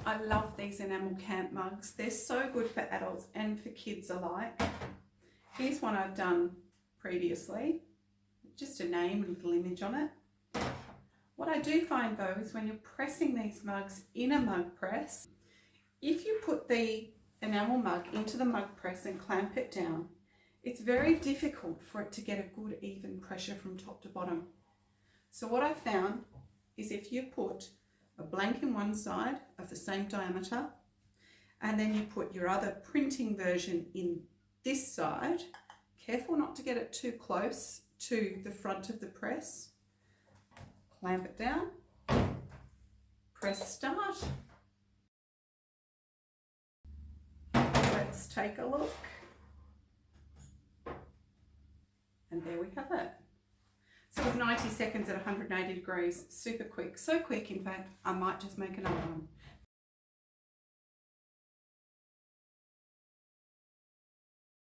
I love these Enamel Camp mugs. They're so good for adults and for kids alike. Here's one I've done previously, just a name and a little image on it. What I do find though is when you're pressing these mugs in a mug press, if you put the enamel mug into the mug press and clamp it down, it's very difficult for it to get a good even pressure from top to bottom. So what I found is if you put a blank in one side of the same diameter, and then you put your other printing version in this side, careful not to get it too close to the front of the press, clamp it down, press start. Let's take a look. And there we have it. So it's 90 seconds at 180 degrees, super quick. So quick, in fact, I might just make another one.